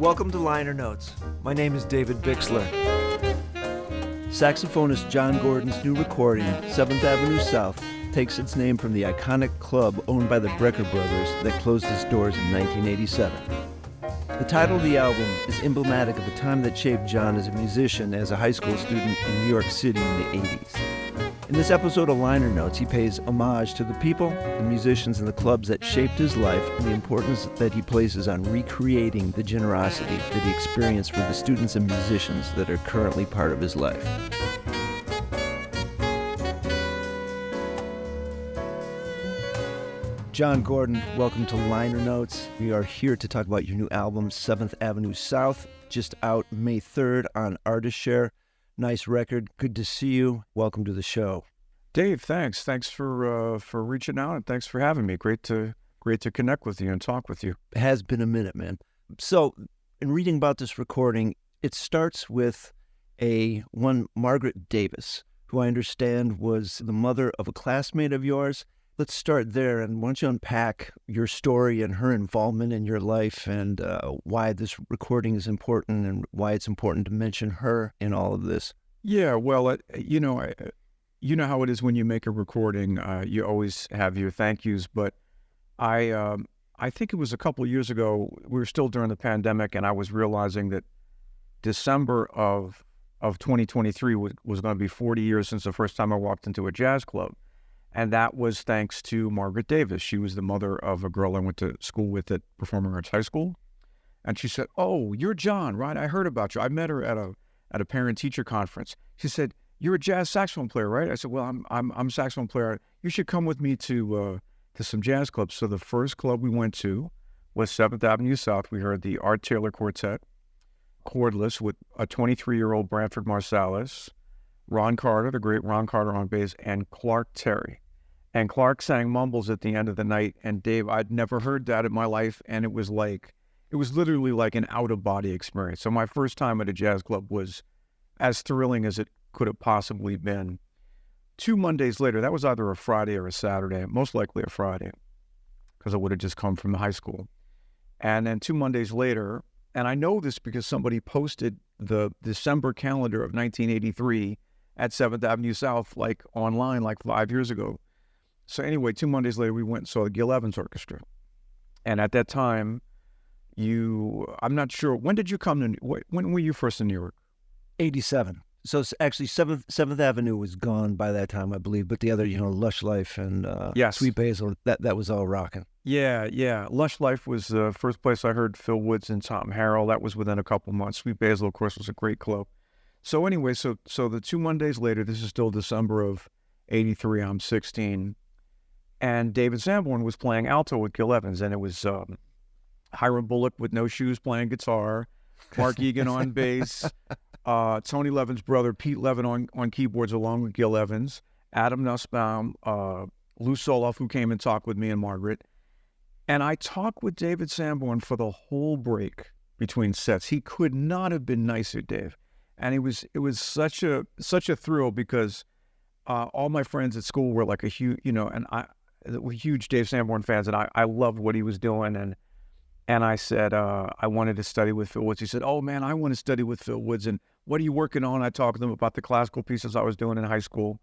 Welcome to Liner Notes. My name is David Bixler. Saxophonist Jon Gordon's new recording, 7th Avenue South, takes its name from the iconic club owned by the Brecker Brothers that closed its doors in 1987. The title of the album is emblematic of the time that shaped Jon as a musician as a high school student in New York City in the 80s. In this episode of Liner Notes, he pays homage to the people, the musicians, and the clubs that shaped his life and the importance that he places on recreating the generosity that he experienced for the students and musicians that are currently part of his life. Jon Gordon, welcome to Liner Notes. We are here to talk about your new album, 7th Avenue South, just out May 3rd on Artist Share. Nice record. Good to see you. Welcome to the show. Dave, thanks. Thanks for reaching out, and thanks for having me. Great to connect with you and talk with you. It has been a minute, man. So, in reading about this recording, it starts with one Margaret Davis, who I understand was the mother of a classmate of yours. Let's start there, and why don't you unpack your story and her involvement in your life and why this recording is important and why it's important to mention her in all of this. Yeah, well, you know how it is when you make a recording. You always have your thank yous, but I think it was a couple of years ago. We were still during the pandemic, and I was realizing that December of 2023 was going to be 40 years since the first time I walked into a jazz club. And that was thanks to Margaret Davis. She was the mother of a girl I went to school with at Performing Arts High School. And she said, "Oh, you're Jon, right? I heard about you. I met her at a parent-teacher conference." She said, "You're a jazz saxophone player, right?" I said, "Well, I'm a saxophone player. You should come with me to some jazz clubs." So the first club we went to was 7th Avenue South. We heard the Art Taylor Quartet, cordless, with a 23-year-old Branford Marsalis, Ron Carter, the great Ron Carter on bass, and Clark Terry. And Clark sang Mumbles at the end of the night. And Dave, I'd never heard that in my life. And it was literally like an out-of-body experience. So my first time at a jazz club was as thrilling as it could have possibly been. 2 Mondays later, that was either a Friday or a Saturday, most likely a Friday, because I would have just come from the high school. And then 2 Mondays later, and I know this because somebody posted the December calendar of 1983 at 7th Avenue South, like online, like 5 years ago. So anyway, 2 Mondays later, we went and saw the Gil Evans Orchestra. And at that time, I'm not sure, when did you come to, when were you first in New York? 87. So it's actually 7th Avenue was gone by that time, I believe, but the other, Lush Life and yes. Sweet Basil, that was all rocking. Yeah. Lush Life was the first place I heard Phil Woods and Tom Harrell. That was within a couple months. Sweet Basil, of course, was a great club. So anyway, so the 2 Mondays later, this is still December of 83, I'm 16, and David Sanborn was playing alto with Gil Evans, and it was Hiram Bullock with no shoes playing guitar, Mark Egan on bass, Tony Levin's brother, Pete Levin on keyboards along with Gil Evans, Adam Nussbaum, Lou Soloff, who came and talked with me and Margaret. And I talked with David Sanborn for the whole break between sets. He could not have been nicer, Dave. And it was such a thrill because all my friends at school were like a huge, were huge Dave Sanborn fans, and I loved what he was doing. And I said, I wanted to study with Phil Woods. He said, "Oh man, I want to study with Phil Woods. And what are you working on?" I talked to him about the classical pieces I was doing in high school.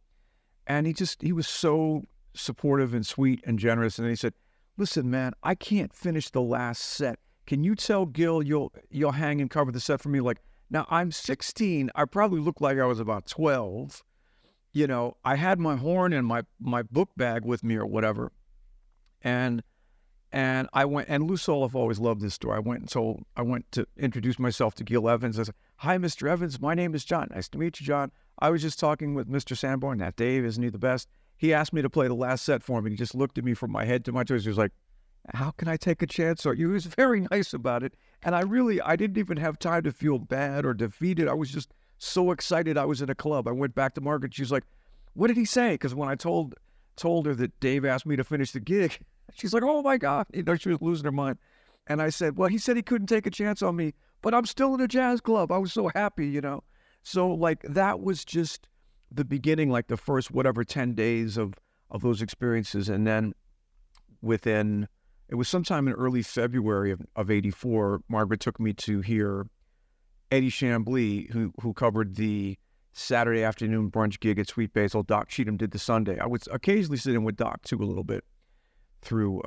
And he was so supportive and sweet and generous. And he said, "Listen, man, I can't finish the last set. Can you tell Gil you'll hang and cover the set for me?" Like, now I'm 16. I probably looked like I was about 12. I had my horn and my book bag with me or whatever. And I went, and Lou Soloff always loved this story. I went to introduce myself to Gil Evans. I said, "Hi, Mr. Evans. My name is Jon. Nice to meet you, Jon. I was just talking with Mr. Sanborn. That Dave, isn't he the best? He asked me to play the last set for him." And he just looked at me from my head to my toes. He was like, "How can I take a chance?" So he was very nice about it. And I didn't even have time to feel bad or defeated. I was just so excited I was in a club. I went back to Margaret. She was like, "What did he say?" Because when I told her that Dave asked me to finish the gig, she's like, "Oh my God." She was losing her mind. And I said, "Well, he said he couldn't take a chance on me, but I'm still in a jazz club." I was so happy, So like that was just the beginning, like the first 10 days of those experiences. And then within it was sometime in early February of 84, Margaret took me to hear Eddie Chambly, who covered the Saturday afternoon brunch gig at Sweet Basil. Doc Cheatham did the Sunday. I would occasionally sit in with Doc too a little bit through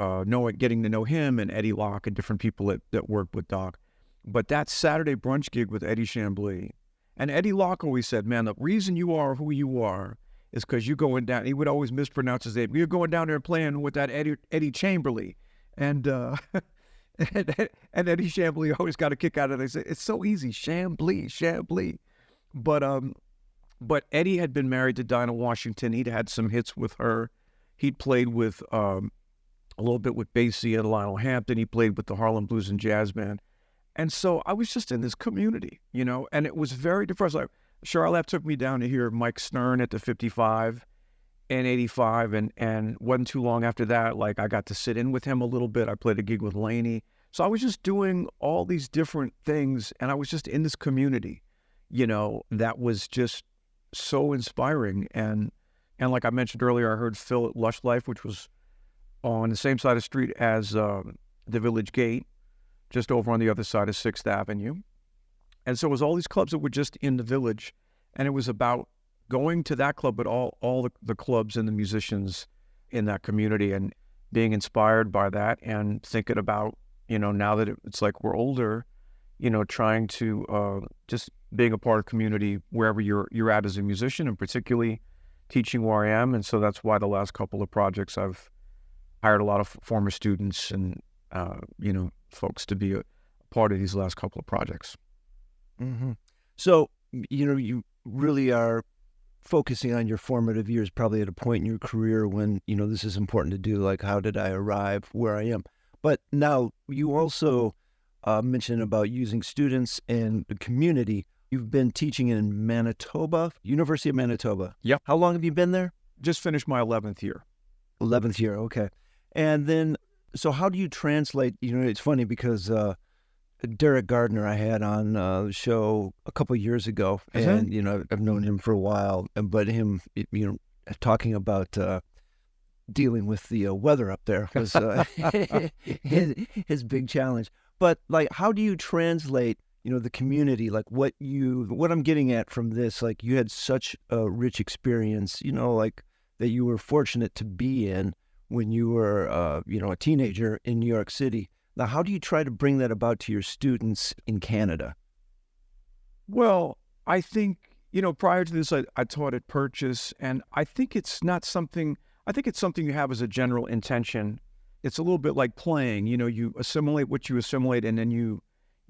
getting to know him and Eddie Locke and different people that worked with Doc. But that Saturday brunch gig with Eddie Chambly, and Eddie Locke always said, man, the reason you are who you are is because you're going down. He would always mispronounce his name. You're going down there playing with that Eddie Chamberlain. And and Eddie Chambly always got a kick out of it. They say, it's so easy, Chambly. But Eddie had been married to Dinah Washington. He'd had some hits with her. He'd played with a little bit with Basie and Lionel Hampton. He played with the Harlem Blues and Jazz Band. And so I was just in this community, and it was very diverse. Like Charlotte took me down to hear Mike Stern at the 55 and 85. And wasn't too long after that, like I got to sit in with him a little bit. I played a gig with Laney. So I was just doing all these different things. And I was just in this community, that was just so inspiring. And like I mentioned earlier, I heard Phil at Lush Life, which was on the same side of the street as the Village Gate, just over on the other side of 6th Avenue. And so it was all these clubs that were just in the Village. And it was about going to that club, but all the clubs and the musicians in that community, and being inspired by that and thinking about, now that it's like we're older, trying to just being a part of community wherever you're at as a musician, and particularly teaching where I am. And so that's why the last couple of projects I've hired a lot of former students and, folks to be a part of these last couple of projects. Mm-hmm. So, you really are focusing on your formative years, probably at a point in your career when, this is important to do, like, how did I arrive where I am? But now you also mentioned about using students and the community. You've been teaching in Manitoba, University of Manitoba. Yep. How long have you been there? Just finished my 11th year. 11th year, okay. And then, so how do you translate, it's funny because Derek Gardner I had on the show a couple of years ago, and, I've known him for a while, but him, talking about dealing with the weather up there was his big challenge. But, like, how do you translate, the community, like what I'm getting at from this, like you had such a rich experience, like that you were fortunate to be in when you were, a teenager in New York City. Now, how do you try to bring that about to your students in Canada? Well, I think, prior to this, I taught at Purchase, and I think it's something you have as a general intention. It's a little bit like playing, you assimilate what you assimilate, and then you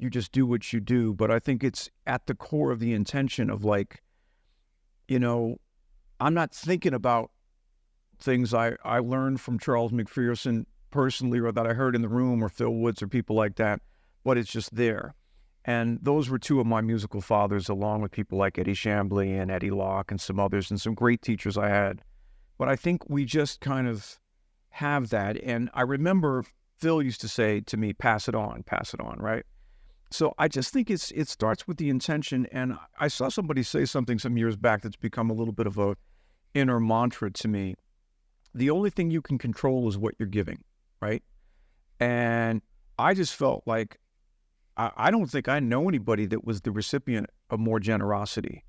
just do what you do. But I think it's at the core of the intention of, like, I'm not thinking about things I learned from Charles McPherson personally, or that I heard in the room, or Phil Woods, or people like that, but it's just there. And those were two of my musical fathers, along with people like Eddie Chambly and Eddie Locke and some others, and some great teachers I had. But I think we just kind of have that. And I remember Phil used to say to me, pass it on, right? So I just think it starts with the intention. And I saw somebody say something some years back that's become a little bit of a inner mantra to me. The only thing you can control is what you're giving, right? And I just felt like I don't think I know anybody that was the recipient of more generosity,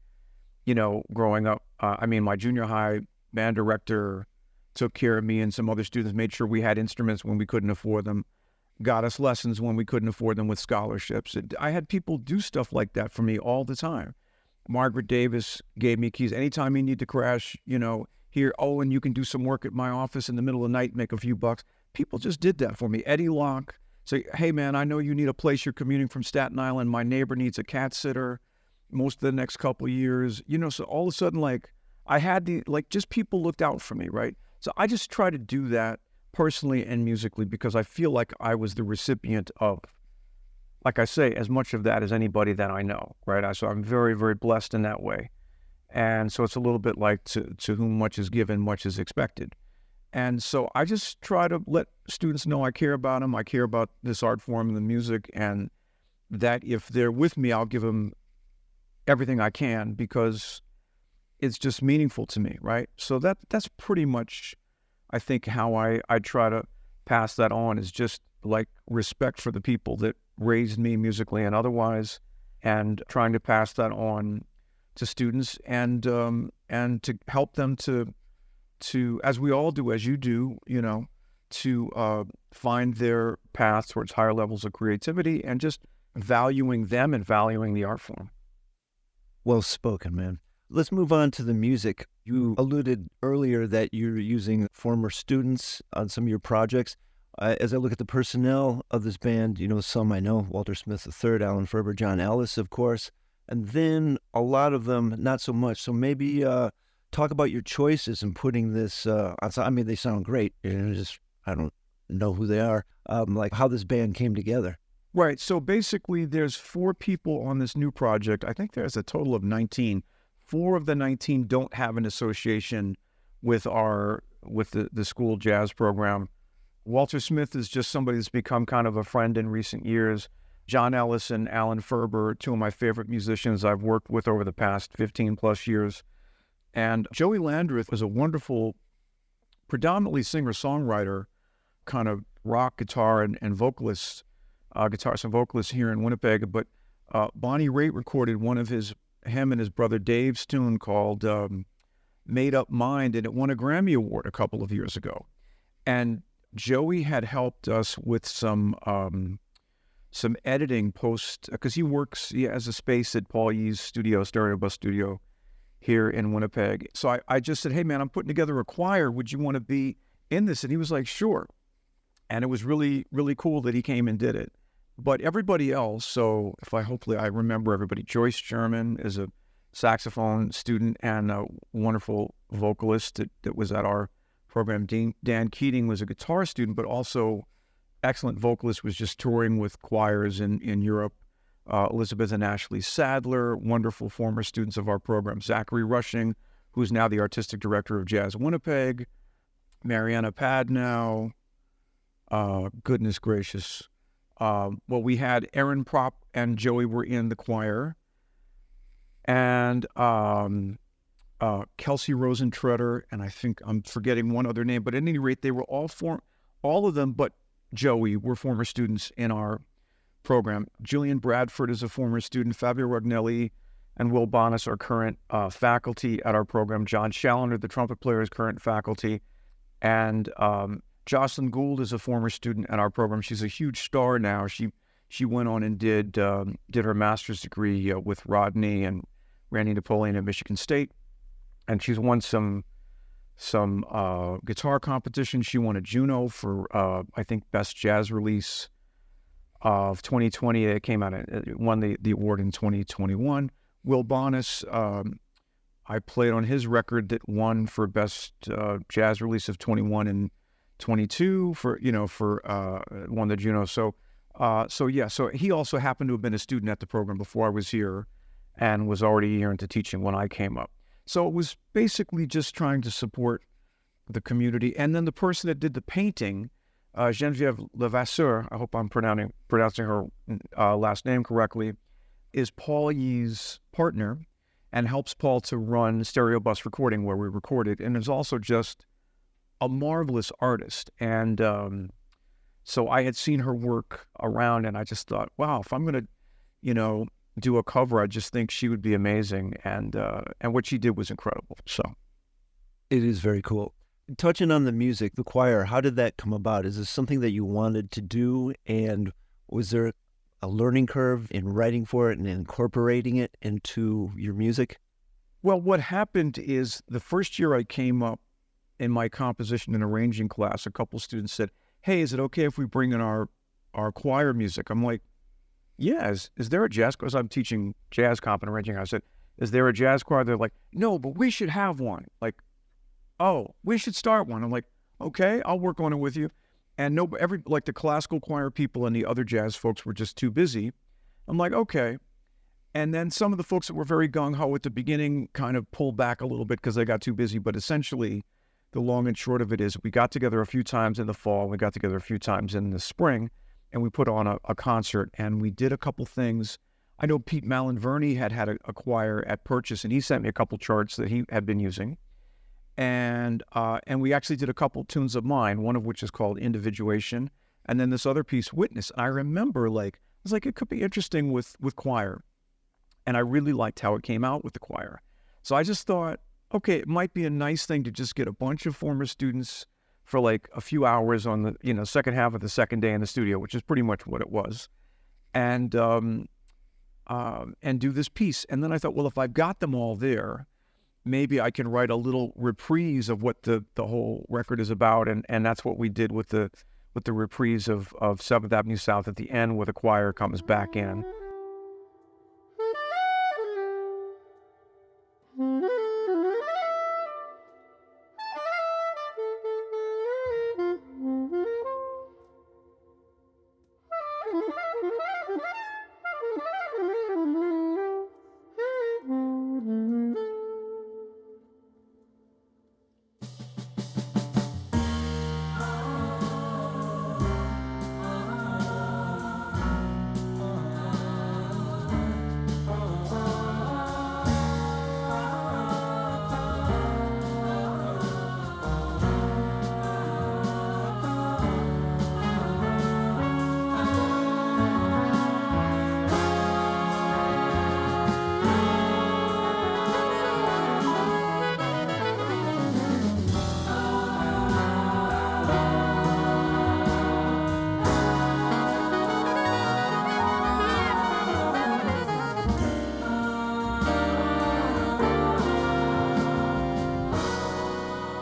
growing up. My junior high band director took care of me and some other students, made sure we had instruments when we couldn't afford them, got us lessons when we couldn't afford them with scholarships. I had people do stuff like that for me all the time. Margaret Davis gave me keys anytime you need to crash, here, and you can do some work at my office in the middle of the night, make a few bucks. People just did that for me. Eddie Locke say, hey man, I know you need a place. You're commuting from Staten Island. My neighbor needs a cat sitter most of the next couple of years. So all of a sudden, like, I had just people looked out for me, right? So I just try to do that personally and musically, because I feel like I was the recipient of, like I say, as much of that as anybody that I know, right? So I'm very, very blessed in that way. And so it's a little bit like to whom much is given, much is expected. And so I just try to let students know I care about them. I care about this art form and the music, and that if they're with me, I'll give them everything I can, because it's just meaningful to me, right? So that's pretty much, I think, how I try to pass that on is just like respect for the people that raised me musically and otherwise, and trying to pass that on to students and to help them to as we all do, as you do, to find their path towards higher levels of creativity and just valuing them and valuing the art form. Well spoken, man. Let's move on to the music. You alluded earlier that you're using former students on some of your projects. As I look at the personnel of this band, some I know, Walter Smith III, Alan Ferber, John Ellis, of course, and then a lot of them, not so much. So maybe talk about your choices in putting this on. I mean, they sound great. I don't know who they are, like how this band came together. Right. So basically, there's 4 people on this new project. I think there's a total of 19. 4 of the 19 don't have an association with the school jazz program. Walter Smith is just somebody that's become kind of a friend in recent years. John Ellis and Alan Ferber, 2 of my favorite musicians I've worked with over the past 15 plus years. And Joey Landreth is a wonderful, predominantly singer-songwriter, kind of rock guitar and vocalist, guitarist and vocalist here in Winnipeg. But Bonnie Raitt recorded one of him and his brother Dave's tune called Made Up Mind, and it won a Grammy Award a couple of years ago. And Joey had helped us with some editing post, because he has a space at Paul Yee's studio, Stereo Bus Studio, here in Winnipeg. So I just said, hey man, I'm putting together a choir. Would you want to be in this? And he was like, sure. And it was really, really cool that he came and did it. But everybody else, so hopefully I remember everybody. Joyce Sherman is a saxophone student and a wonderful vocalist that was at our program. Dan Keating was a guitar student, but also excellent vocalist, was just touring with choirs in Europe. Elizabeth and Ashley Sadler, wonderful former students of our program. Zachary Rushing, who's now the artistic director of Jazz Winnipeg. Mariana Padnow. Goodness gracious. We had Aaron Propp and Joey were in the choir. And Kelsey Rosentretter, and I think I'm forgetting one other name, but at any rate, they were all of them but Joey were former students in our program. Julian Bradford is a former student. Fabio Rognelli and Will Bonas are current faculty at our program. John Challoner, the trumpet player, is current faculty. And Jocelyn Gould is a former student at our program. She's a huge star now. She went on and did her master's degree with Rodney and Randy Napoleon at Michigan State. And she's won some guitar competitions. She won a Juno for, I think, Best Jazz Release of 2020. It came out, it won the award in 2021. Will Bonas, I played on his record that won for Best Jazz Release of 21 and 22 won the Juno. So he also happened to have been a student at the program before I was here and was already here into teaching when I came up. So it was basically just trying to support the community. And then the person that did the painting, Geneviève Levasseur, I hope I'm pronouncing her last name correctly, is Paul Yee's partner and helps Paul to run Stereo Bus Recording where we recorded, and is also just a marvelous artist. And so I had seen her work around, and I just thought, wow, if I'm going to, do a cover, I just think she would be amazing. And what she did was incredible. So it is very cool. Touching on the music, the choir, how did that come about? Is this something that you wanted to do? And was there a learning curve in writing for it and incorporating it into your music? Well, what happened is the first year I came up in my composition and arranging class, a couple students said, hey, is it okay if we bring in our choir music? I'm like, yeah, is there a jazz choir? Because I'm teaching jazz comp and arranging. I said, is there a jazz choir? They're like, no, but we should have one. Like, oh, we should start one. I'm like, okay, I'll work on it with you. And the classical choir people and the other jazz folks were just too busy. I'm like, okay. And then some of the folks that were very gung-ho at the beginning kind of pulled back a little bit because they got too busy. But essentially, the long and short of it is we got together a few times in the fall. We got together a few times in the spring. And we put on a concert, and we did a couple things. I know Pete Malinverni had a choir at Purchase, and he sent me a couple charts that he had been using. And we actually did a couple tunes of mine, one of which is called Individuation, and then this other piece, Witness. And I remember, like, I was like, it could be interesting with choir. And I really liked how it came out with the choir. So I just thought, okay, it might be a nice thing to just get a bunch of former students for like a few hours on the second half of the second day in the studio, which is pretty much what it was, and do this piece. And then I thought, well, if I've got them all there, maybe I can write a little reprise of what the whole record is about, and that's what we did with the reprise of 7th Avenue South at the end, where the choir comes back in.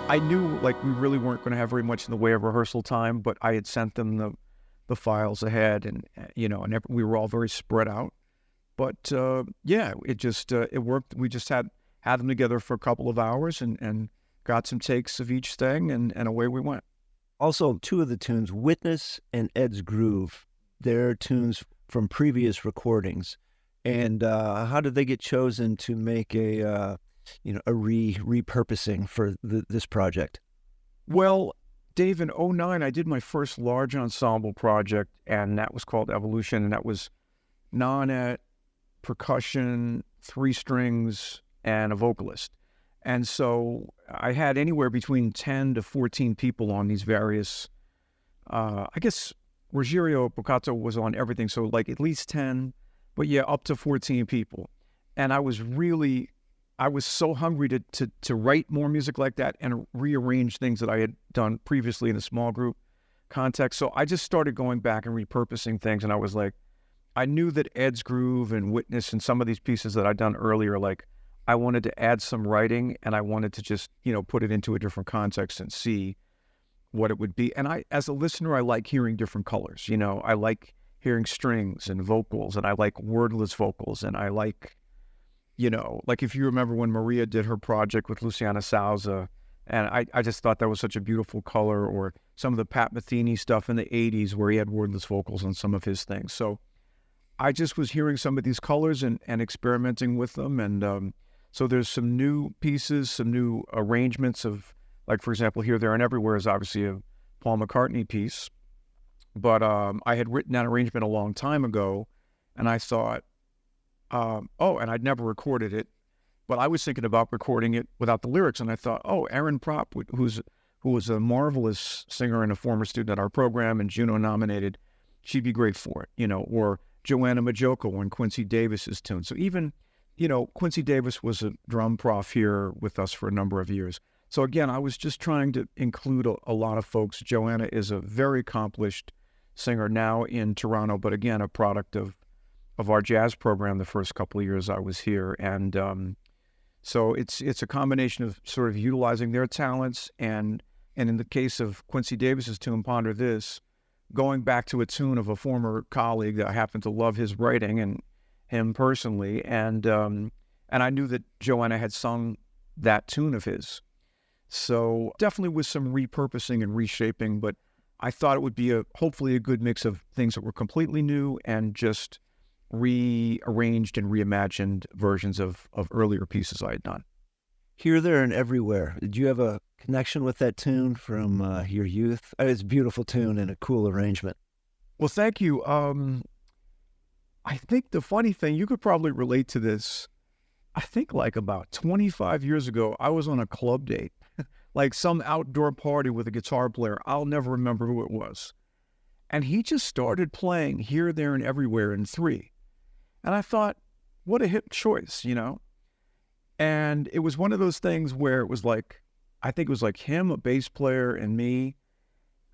I knew like we really weren't going to have very much in the way of rehearsal time, but I had sent them the files ahead, and and we were all very spread out. But it just it worked. We just had them together for a couple of hours and got some takes of each thing, and away we went. Also, two of the tunes, Witness and Ed's Groove, they're tunes from previous recordings. And how did they get chosen to make a repurposing for this project? Well, Dave, in 2009, I did my first large ensemble project, and that was called Evolution, and that was nonet, percussion, 3 strings, and a vocalist. And so I had anywhere between 10 to 14 people on these various, I guess Ruggiero Poccato was on everything, so like at least 10, but yeah, up to 14 people. And I was so hungry to write more music like that and rearrange things that I had done previously in a small group context. So I just started going back and repurposing things, and I was like, I knew that Ed's Groove and Witness and some of these pieces that I'd done earlier, like I wanted to add some writing, and I wanted to just, put it into a different context and see what it would be. And I, as a listener, I like hearing different colors. I like hearing strings and vocals, and I like wordless vocals, and I like, like if you remember when Maria did her project with Luciana Souza, and I just thought that was such a beautiful color, or some of the Pat Metheny stuff in the 80s where he had wordless vocals on some of his things. So I just was hearing some of these colors and experimenting with them. And so there's some new pieces, some new arrangements of, like, for example, Here, There, and Everywhere is obviously a Paul McCartney piece. But I had written that arrangement a long time ago, and I thought, and I'd never recorded it, but I was thinking about recording it without the lyrics, and I thought, Erin Propp, who was a marvelous singer and a former student at our program and Juno nominated, she'd be great for it, or Joanna Majoko on Quincy Davis's tune. So even, Quincy Davis was a drum prof here with us for a number of years. So again, I was just trying to include a lot of folks. Joanna is a very accomplished singer now in Toronto, but again, a product of our jazz program the first couple of years I was here. And so it's a combination of sort of utilizing their talents, and in the case of Quincy Davis's tune, Ponder This, going back to a tune of a former colleague that I happen to love his writing and him personally. And I knew that Joanna had sung that tune of his. So definitely with some repurposing and reshaping, but I thought it would be hopefully a good mix of things that were completely new and just rearranged and reimagined versions of earlier pieces I had done. Here, There, and Everywhere. Did you have a connection with that tune from your youth? It's a beautiful tune and a cool arrangement. Well, thank you. I think the funny thing, you could probably relate to this. I think like about 25 years ago, I was on a club date like some outdoor party with a guitar player. I'll never remember who it was. And he just started playing Here, There, and Everywhere in 3. And I thought, what a hip choice, you know? And it was one of those things where it was like, I think it was like him, a bass player, and me.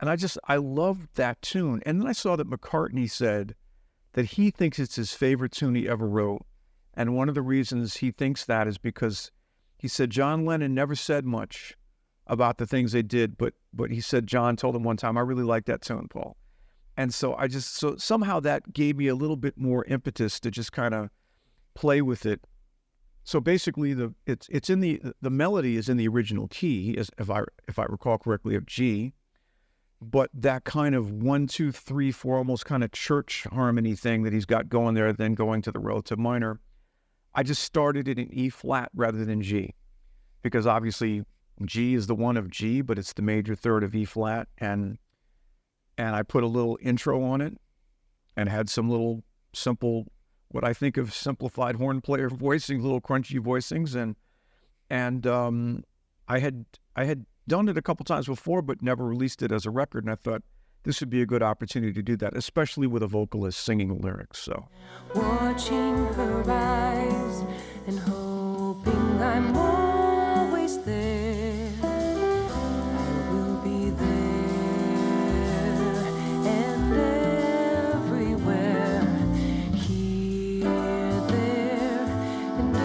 And I loved that tune. And then I saw that McCartney said that he thinks it's his favorite tune he ever wrote. And one of the reasons he thinks that is because he said John Lennon never said much about the things they did, but he said John told him one time, I really like that tune, Paul. And so so somehow that gave me a little bit more impetus to just kind of play with it. So basically it's in the melody is in the original key, if I recall correctly, of G, but that kind of 1, 2, 3, 4, almost kind of church harmony thing that he's got going there, then going to the relative minor, I just started it in E flat rather than G, because obviously G is the 1 of G, but it's the major third of E flat, and I put a little intro on it and had some little simple, what I think of simplified horn player voicing, little crunchy voicings. And I had done it a couple times before, but never released it as a record. And I thought this would be a good opportunity to do that, especially with a vocalist singing the lyrics. So, watching her rise and hoping I'm always there. I will be there and everywhere. Here, there, and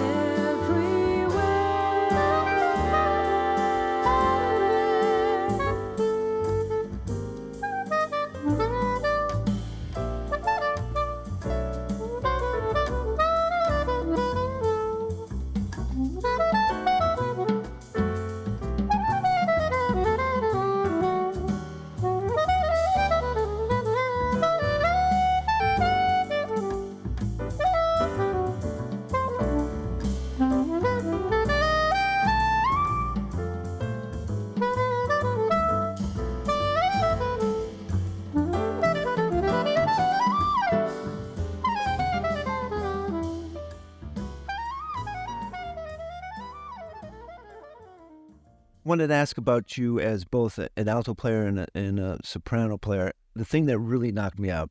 Wanted to ask about you as both an alto player and a soprano player. The thing that really knocked me out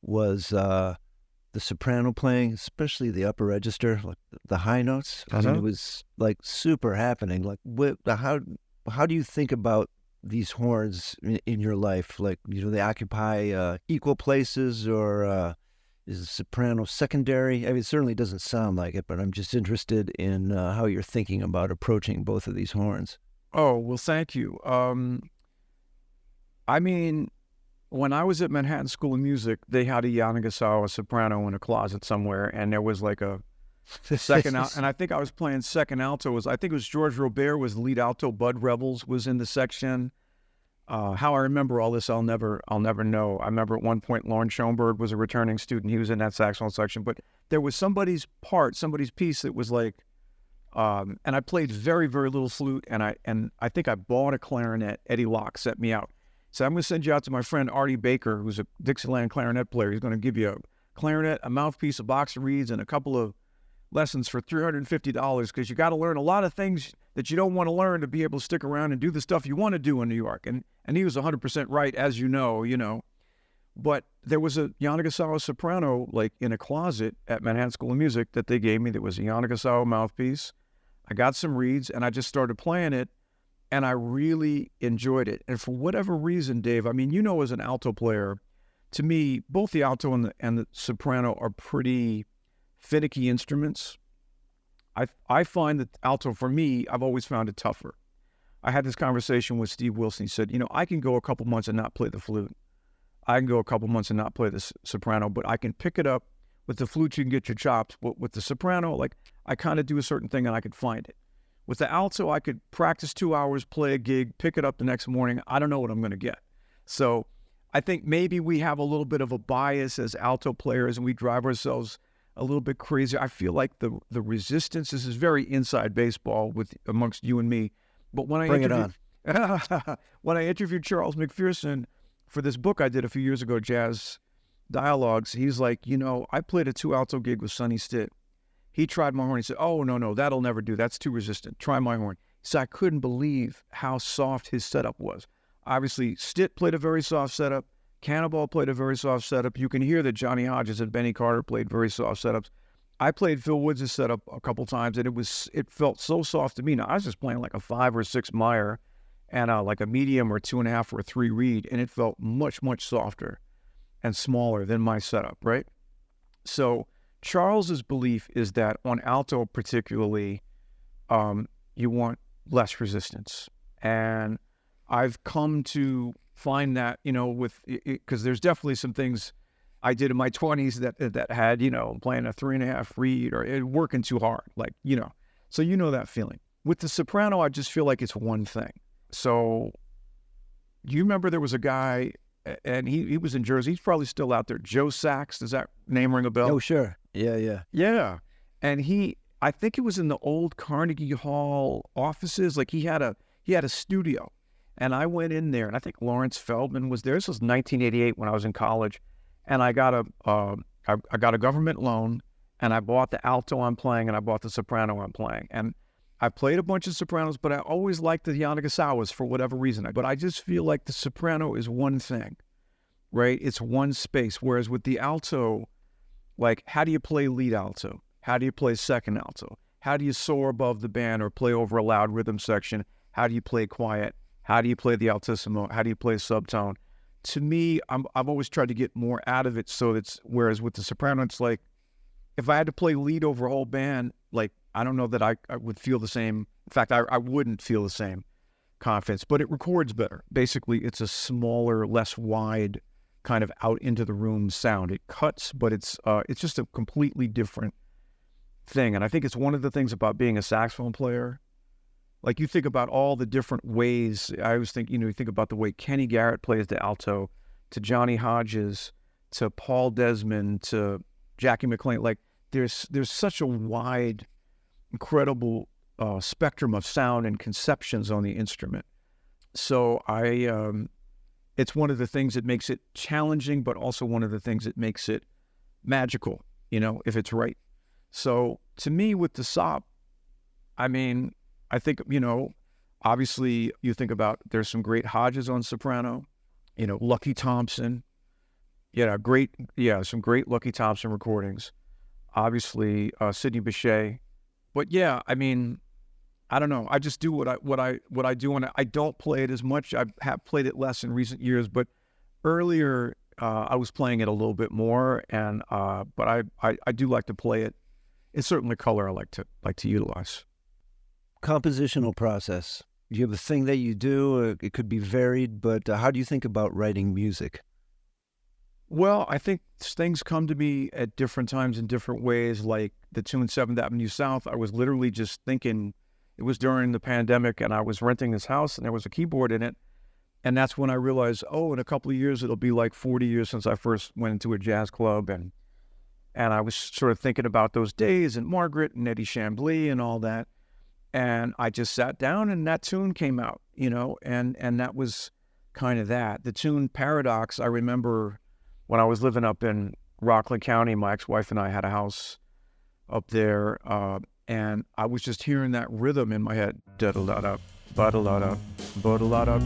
was the soprano playing, especially the upper register, like the high notes. I mean, it was like super happening. Like, how do you think about these horns in your life? Like, you know, they occupy equal places, or is the soprano secondary? I mean, it certainly doesn't sound like it, but I'm just interested in how you're thinking about approaching both of these horns. oh, well, thank you. I mean, when I was at Manhattan School of Music, they had a Yanagisawa soprano in a closet somewhere, and there was like a second alto, and I think I was playing second alto. I think it was George Robert was the lead alto. Bud Rebels was in the section. How I remember all this, I'll never know. I remember at one point Lawrence Schoenberg was a returning student. He was in that saxophone section, but there was somebody's piece that was like, and I played very, very little flute, and I think I bought a clarinet. Eddie Locke set me out. So I'm going to send you out to my friend Artie Baker, who's a Dixieland clarinet player. He's going to give you a clarinet, a mouthpiece, a box of reeds, and a couple of lessons for $350, because you got to learn a lot of things that you don't want to learn to be able to stick around and do the stuff you want to do in New York. And he was 100% right, as you know. But there was a Yanagisawa soprano like in a closet at Manhattan School of Music that they gave me that was a Yanagisawa mouthpiece. I got some reeds and I just started playing it, and I really enjoyed it. And for whatever reason, Dave, I mean, you know, as an alto player, to me, both the alto and the soprano are pretty finicky instruments. I find that alto, for me, I've always found it tougher. I had this conversation with Steve Wilson. He said, I can go a couple months and not play the flute. I can go a couple months and not play the soprano, but I can pick it up. With the flute, you can get your chops. But with the soprano, like, I kind of do a certain thing and I could find it. With the alto, I could practice 2 hours, play a gig, pick it up the next morning. I don't know what I'm going to get. So I think maybe we have a little bit of a bias as alto players, and we drive ourselves a little bit crazy. I feel like the resistance, this is very inside baseball amongst you and me. But when when I interviewed Charles McPherson for this book I did a few years ago, Jazz Dialogues, he's like, I played a 2 alto gig with Sonny Stitt. He tried my horn. He said, oh, no, that'll never do. That's too resistant. Try my horn. So I couldn't believe how soft his setup was. Obviously, Stitt played a very soft setup. Cannonball played a very soft setup. You can hear that Johnny Hodges and Benny Carter played very soft setups. I played Phil Woods' setup a couple times, and it felt so soft to me. Now, I was just playing like a 5 or 6 Meyer and like a medium or 2.5 or a 3 reed, and it felt much, much softer and smaller than my setup, right? So Charles's belief is that on alto particularly, you want less resistance. And I've come to find that, because there's definitely some things I did in my 20s that had, playing a 3.5 reed or it working too hard, so that feeling. With the soprano, I just feel like it's one thing. So you remember there was a guy, and he was in Jersey. He's probably still out there. Joe Sax. Does that name ring a bell? Oh, sure. Yeah. Yeah. And I think it was in the old Carnegie Hall offices. Like he had a studio. And I went in there, and I think Lawrence Feldman was there. This was 1988 when I was in college. And I got a government loan, and I bought the alto I'm playing, and I bought the soprano I'm playing. And I played a bunch of sopranos, but I always liked the Yanagasawas for whatever reason. But I just feel like the soprano is one thing, right? It's one space. Whereas with the alto, like, how do you play lead alto? How do you play second alto? How do you soar above the band or play over a loud rhythm section? How do you play quiet? How do you play the altissimo? How do you play subtone? To me, I've always tried to get more out of it. So whereas with the soprano, it's like, if I had to play lead over a whole band, like, I don't know that I would feel the same. In fact, I wouldn't feel the same confidence, but it records better. Basically, it's a smaller, less wide kind of out into the room sound. It cuts, but it's just a completely different thing. And I think it's one of the things about being a saxophone player. Like, you think about all the different ways. I always think, you think about the way Kenny Garrett plays the alto, to Johnny Hodges, to Paul Desmond, to Jackie McLean. Like, there's such a wide, incredible spectrum of sound and conceptions on the instrument. So it's one of the things that makes it challenging, but also one of the things that makes it magical, if it's right. So to me, with the sop, I mean, I think, obviously you think about, there's some great Hodges on soprano, Lucky Thompson, some great Lucky Thompson recordings. Obviously, Sidney Bechet. But yeah, I mean, I don't know. I just do what I do, and I don't play it as much. I have played it less in recent years, but earlier I was playing it a little bit more, and but I do like to play it. It's certainly a color I like to utilize. Compositional process. Do you have a thing that you do? It could be varied, but how do you think about writing music? Well, I think things come to me at different times in different ways. Like the tune 7th Avenue South, I was literally just thinking, it was during the pandemic, and I was renting this house, and there was a keyboard in it. And that's when I realized, in a couple of years, it'll be like 40 years since I first went into a jazz club. And I was sort of thinking about those days, and Margaret and Eddie Chambly and all that. And I just sat down, and that tune came out, and that was kind of that. The tune Paradox, I remember when I was living up in Rockland County, my ex-wife and I had a house up there, and I was just hearing that rhythm in my head. Da-da-da-da, ba-da-da-da, ba-da-da-da.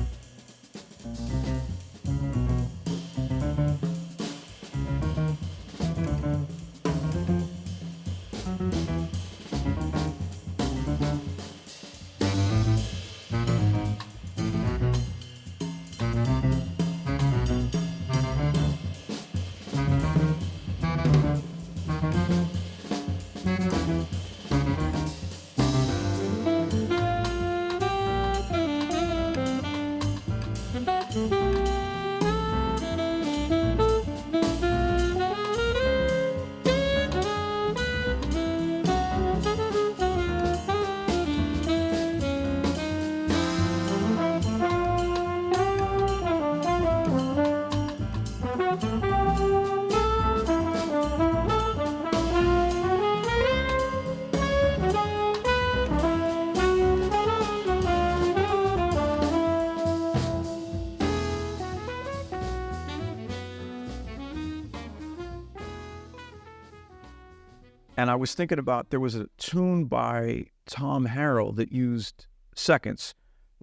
And I was thinking about, there was a tune by Tom Harrell that used seconds.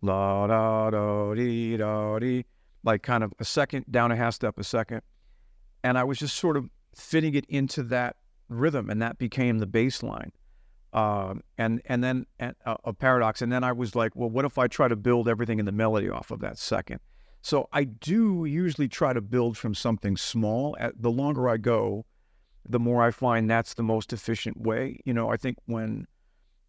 La da da dee da dee, like kind of a second, down a half step a second. And I was just sort of fitting it into that rhythm, and that became the bass line. And then a paradox. And then I was like, well, what if I try to build everything in the melody off of that second? So I do usually try to build from something small. The longer I go, the more I find that's the most efficient way. You know, I think when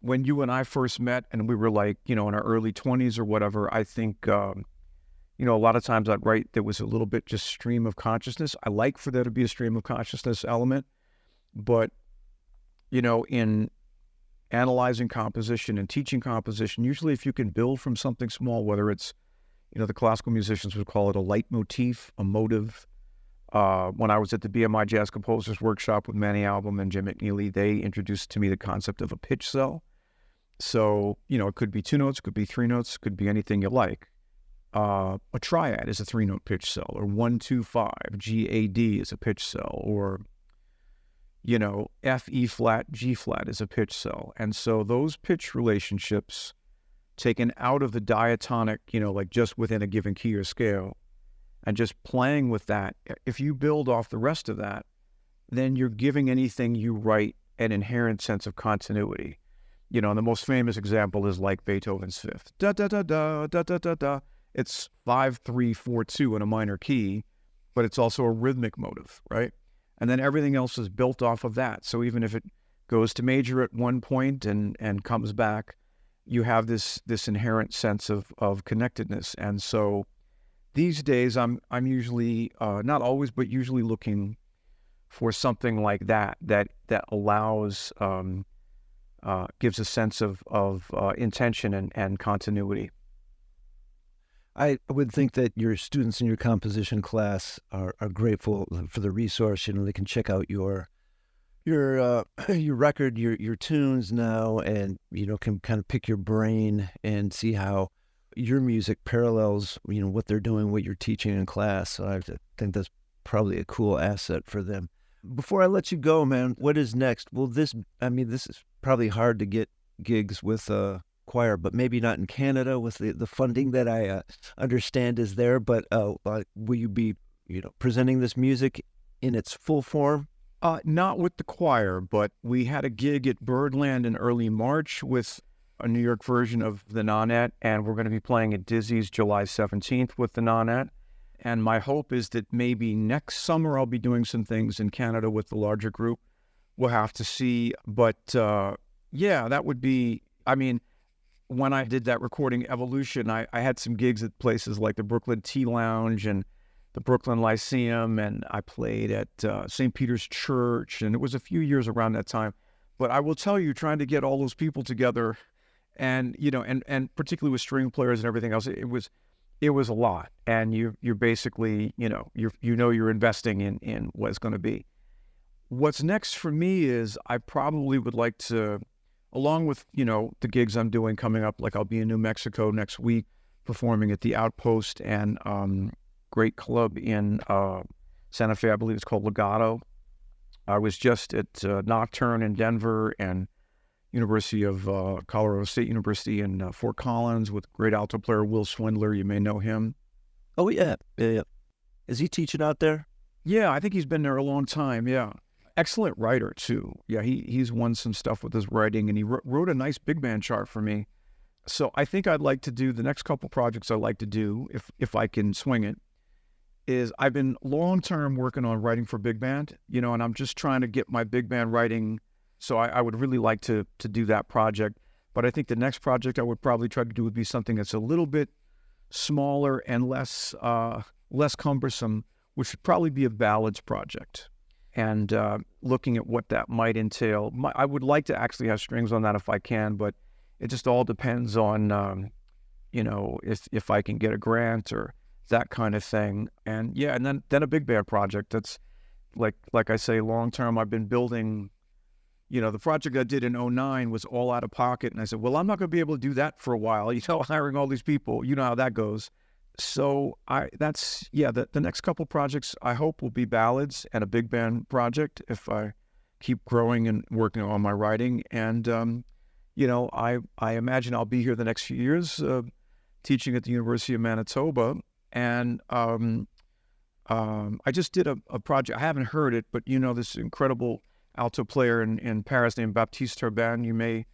you and I first met and we were like, you know, in our early 20s or whatever, I think, you know, a lot of times I'd write, there was a little bit just stream of consciousness. I like for there to be a stream of consciousness element, but, you know, in analyzing composition and teaching composition, usually if you can build from something small, whether it's, you know, the classical musicians would call it a leitmotif, a motive. When I was at the BMI Jazz Composers Workshop with Manny Album and Jim McNeely, they introduced to me the concept of a pitch cell. So, you know, it could be 2 notes, it could be 3 notes, it could be anything you like. A triad is a 3-note pitch cell, or 1, 2, 5, GAD is a pitch cell, or, you know, F, E flat, G flat is a pitch cell. And so those pitch relationships taken out of the diatonic, you know, like just within a given key or scale, and just playing with that, if you build off the rest of that, then you're giving anything you write an inherent sense of continuity. You know, and the most famous example is like Beethoven's Fifth. Da da da da da da da da. It's 5, 3, 4, 2 in a minor key, but it's also a rhythmic motive, right? And then everything else is built off of that. So even if it goes to major at one point and comes back, you have this inherent sense of connectedness. And so these days I'm usually, not always, but usually looking for something like that allows, gives a sense of intention and continuity. I would think that your students in your composition class are grateful for the resource. You know, they can check out your record, your tunes now, and, you know, can kind of pick your brain and see how your music parallels, you know, what they're doing, what you're teaching in class. So I think that's probably a cool asset for them. Before I let you go, man, what is next? Well, this is probably hard to get gigs with choir, but maybe not in Canada with the funding that I understand is there. But will you be, you know, presenting this music in its full form? Not with the choir, but we had a gig at Birdland in early March with a New York version of the Nonet, and we're going to be playing at Dizzy's July 17th with the Nonet. And my hope is that maybe next summer I'll be doing some things in Canada with the larger group. We'll have to see. But yeah, that would be, I mean, when I did that recording Evolution, I had some gigs at places like the Brooklyn Tea Lounge and the Brooklyn Lyceum, and I played at St. Peter's Church, and it was a few years around that time. But I will tell you, trying to get all those people together, and, you know, and particularly with string players and everything else, it was a lot. And you're basically, you know, you're investing in what it's going to be. What's next for me is I probably would like to, along with, you know, the gigs I'm doing coming up, like I'll be in New Mexico next week performing at the Outpost and great club in Santa Fe, I believe it's called Legato. I was just at Nocturne in Denver and University of Colorado State University in Fort Collins with great alto player Will Swindler. You may know him. Oh, yeah. Is he teaching out there? Yeah, I think he's been there a long time, yeah. Excellent writer, too. Yeah, he's won some stuff with his writing, and he wrote a nice big band chart for me. So I think I'd like to do, the next couple projects I'd like to do, if I can swing it, is I've been long-term working on writing for big band, you know, and I'm just trying to get my big band writing. So I would really like to do that project. But I think the next project I would probably try to do would be something that's a little bit smaller and less cumbersome, which would probably be a ballads project. And looking at what that might entail. I would like to actually have strings on that if I can, but it just all depends on, you know, if I can get a grant or that kind of thing. And yeah, and then a big band project. That's like I say, long term. I've been building, you know, the project I did in 2009 was all out of pocket. And I said, well, I'm not going to be able to do that for a while, you know, hiring all these people, you know how that goes. So the next couple projects I hope will be ballads and a big band project if I keep growing and working on my writing. And I imagine I'll be here the next few years teaching at the University of Manitoba. And I just did a project. I haven't heard it, but this incredible alto player in Paris named Baptiste Turbin. You may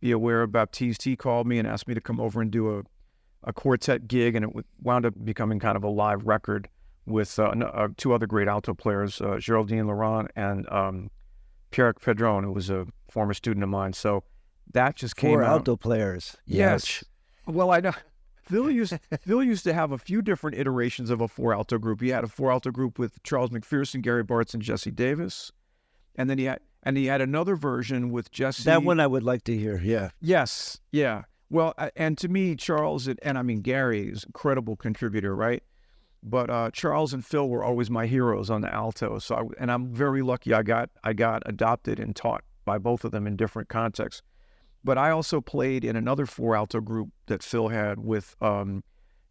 be aware of Baptiste. He called me and asked me to come over and do a quartet gig, and it wound up becoming kind of a live record with two other great alto players, Geraldine Laurent and Pierre Pedron, who was a former student of mine. So that just came Four out. alto players. Yes. Ouch. Well, I know. Phil used to have a few different iterations of a four alto group. He had a four alto group with Charles McPherson, Gary Bartz, and Jesse Davis, and then he had another version with Jesse. That one I would like to hear. Yeah. Yes, yeah. Well, and to me, Charles and I mean Gary is an incredible contributor, right? But Charles and Phil were always my heroes on the alto. So I'm very lucky. I got adopted and taught by both of them in different contexts. But I also played in another four alto group that Phil had with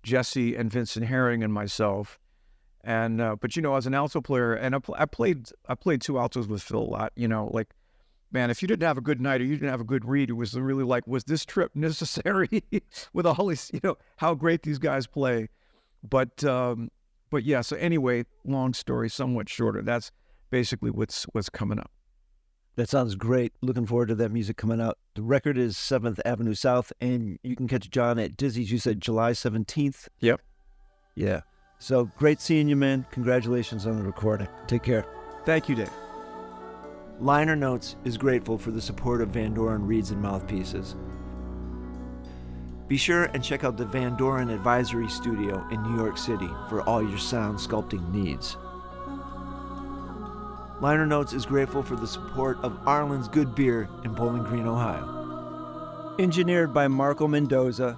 Jesse and Vincent Herring and myself. And but as an alto player, and I played two altos with Phil a lot. Like, man, if you didn't have a good night or you didn't have a good read, it was really like, was this trip necessary? With all these, how great these guys play. But yeah. So anyway, long story, somewhat shorter. That's basically what's coming up. That sounds great. Looking forward to that music coming out. The record is 7th Avenue South, and you can catch John at Dizzy's, you said July 17th? Yep. Yeah. So great seeing you, man. Congratulations on the recording. Take care. Thank you, Dave. Liner Notes is grateful for the support of Van Doren Reeds and Mouthpieces. Be sure and check out the Van Doren Advisory Studio in New York City for all your sound sculpting needs. Liner Notes is grateful for the support of Arlen's Good Beer in Bowling Green, Ohio. Engineered by Marco Mendoza.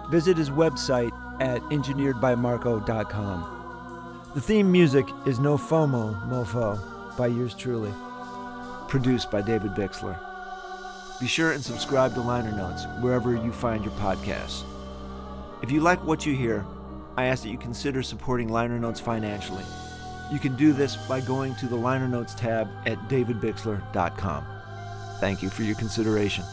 Visit his website at engineeredbymarco.com. The theme music is No FOMO, Mofo by yours truly. Produced by David Bixler. Be sure and subscribe to Liner Notes wherever you find your podcasts. If you like what you hear, I ask that you consider supporting Liner Notes financially. You can do this by going to the Liner Notes tab at davidbixler.com. Thank you for your consideration.